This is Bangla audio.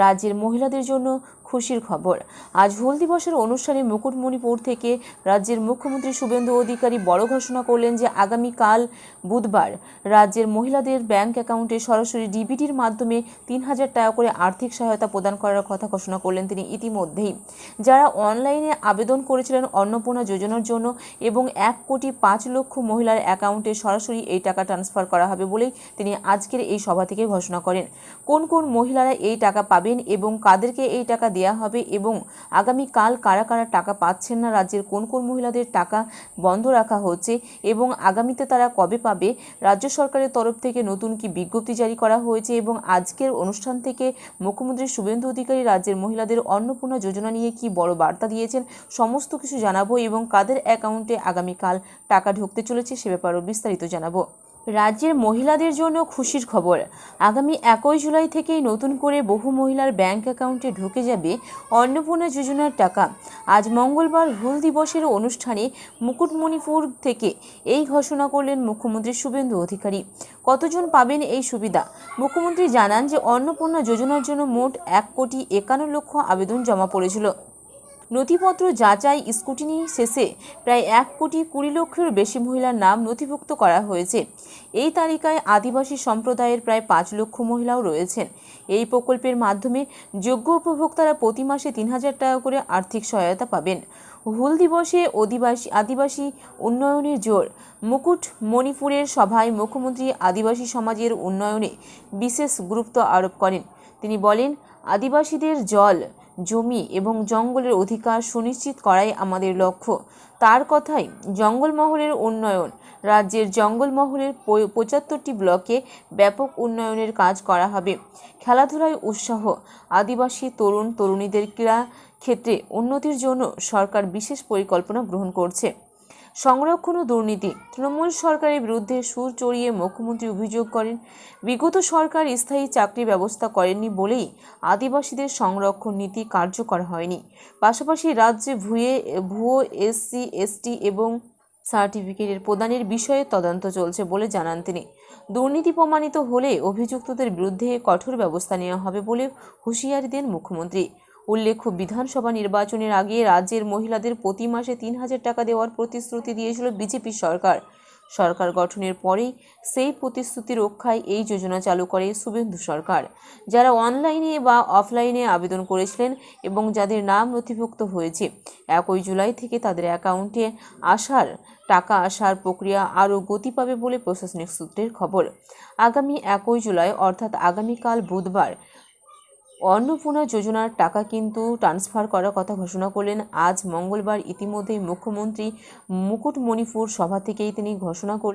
রাজ্যের মহিলাদের জন্য খুশির খবর। আজ হুল দিবসের অনুষ্ঠানে মুকুটমণিপুর থেকে রাজ্যের মুখ্যমন্ত্রী শুভেন্দু অধিকারী বড় ঘোষণা করলেন যে আগামীকাল বুধবার রাজ্যের মহিলাদের ব্যাংক অ্যাকাউন্টে সরাসরি ডিবিটির মাধ্যমে ৩,০০০ টাকা করে আর্থিক সহায়তা প্রদান করার কথা ঘোষণা করলেন তিনি। ইতিমধ্যেই যারা অনলাইনে আবেদন করেছিলেন অন্নপূর্ণা যোজনার জন্য এবং ১,৫,০০,০০০ মহিলার অ্যাকাউন্টে সরাসরি এই টাকা ট্রান্সফার করা হবে বলেই তিনি আজকের এই সভা থেকে ঘোষণা করেন। কোন কোন মহিলারা এই টাকা পাবেন এবং কাদেরকে এই টাকা দেওয়া হবে এবং আগামীকাল কারা কারা টাকা পাচ্ছেন না, রাজ্যের কোন কোন মহিলাদের টাকা বন্ধ রাখা হচ্ছে এবং আগামীতে তারা কবে পাবে, রাজ্য সরকারের তরফ থেকে নতুন কি বিজ্ঞপ্তি জারি করা হয়েছে এবং আজকের অনুষ্ঠান থেকে মুখ্যমন্ত্রী শুভেন্দু অধিকারী রাজ্যের মহিলাদের অন্নপূর্ণা যোজনা নিয়ে কি বড় বার্তা দিয়েছেন সমস্ত কিছু জানাবো এবং কাদের অ্যাকাউন্টে আগামীকাল টাকা ঢুকতে চলেছে সে ব্যাপারেও বিস্তারিত জানাবো। রাজ্যের মহিলাদের জন্য খুশির খবর। আগামী ১ জুলাই থেকেই নতুন করে বহু মহিলার ব্যাংক অ্যাকাউন্টে ঢুকে যাবে অন্নপূর্ণা যোজনার টাকা। আজ মঙ্গলবার হুল দিবসের অনুষ্ঠানে মুকুটমণিপুর থেকে এই ঘোষণা করলেন মুখ্যমন্ত্রী শুভেন্দু অধিকারী। কতজন পাবেন এই সুবিধা? মুখ্যমন্ত্রী জানান যে অন্নপূর্ণা যোজনার জন্য মোট ১,৫১,০০,০০০ আবেদন জমা পড়েছিল। নথিপত্র যাচাই স্ক্রুটিনি শেষে প্রায় ১,২০,০০,০০০ বেশি মহিলার নাম নথিভুক্ত করা হয়েছে। এই তালিকায় আদিবাসী সম্প্রদায়ের প্রায় ৫ লক্ষ মহিলাও রয়েছেন। এই প্রকল্পের মাধ্যমে যোগ্য উপভোক্তারা প্রতি মাসে ৩,০০০ টাকা করে আর্থিক সহায়তা পাবেন। হুল দিবসে আদিবাসী উন্নয়নের জোর। মুকুটমণিপুরের সভায় মুখ্যমন্ত্রী আদিবাসী সমাজের উন্নয়নে বিশেষ গুরুত্ব আরোপ করেন। তিনি বলেন, আদিবাসীদের জল, জমি এবং জঙ্গলের অধিকার সুনিশ্চিত করাই আমাদের লক্ষ্য। তার কথাই জঙ্গলমহলের উন্নয়ন। রাজ্যের জঙ্গলমহলের ৭৫টি ব্লকে ব্যাপক উন্নয়নের কাজ করা হবে। খেলাধুলায় উৎসাহ। আদিবাসী তরুণ তরুণীদের ক্রীড়া ক্ষেত্রে উন্নতির জন্য সরকার বিশেষ পরিকল্পনা গ্রহণ করছে। সংরক্ষণ ও দুর্নীতি। তৃণমূল সরকারের বিরুদ্ধে সুর চড়িয়ে মুখ্যমন্ত্রী অভিযোগ করেন, বিগত সরকার স্থায়ী চাকরি ব্যবস্থা করেননি বলেই আদিবাসীদের সংরক্ষণ নীতি কার্যকর হয়নি। পাশাপাশি রাজ্যে ভুয়ো SC ST এবং সার্টিফিকেটের প্রদানের বিষয়ে তদন্ত চলছে বলে জানান তিনি। দুর্নীতি প্রমাণিত হলে অভিযুক্তদের বিরুদ্ধে কঠোর ব্যবস্থা নেওয়া হবে বলে হুঁশিয়ারি দেন মুখ্যমন্ত্রী। উল্লেখ্য, বিধানসভা নির্বাচনের আগে রাজ্যের মহিলাদের প্রতি মাসে ৩,০০০ টাকা দেওয়ার প্রতিশ্রুতি দিয়েছিল বিজেপি সরকার। সরকার গঠনের পরেই সেই প্রতিশ্রুতি রক্ষায় এই যোজনা চালু করে শুভেন্দু সরকার। যারা অনলাইনে বা অফলাইনে আবেদন করেছিলেন এবং যাদের নাম নথিভুক্ত হয়েছে, ১ জুলাই থেকে তাদের অ্যাকাউন্টে টাকা আসার প্রক্রিয়া আরও গতি পাবে বলে প্রশাসনিক সূত্রের খবর। আগামী ১ জুলাই অর্থাৎ আগামীকাল বুধবার অন্নপূর্ণা যোজনার টাকা কিন্তু ট্রান্সফার করার কথা ঘোষণা করলেন আজ মঙ্গলবার। ইতিমধ্যেই মুখ্যমন্ত্রী মুকুটমণিপুর সভা থেকেই তিনি ঘোষণা করলেন।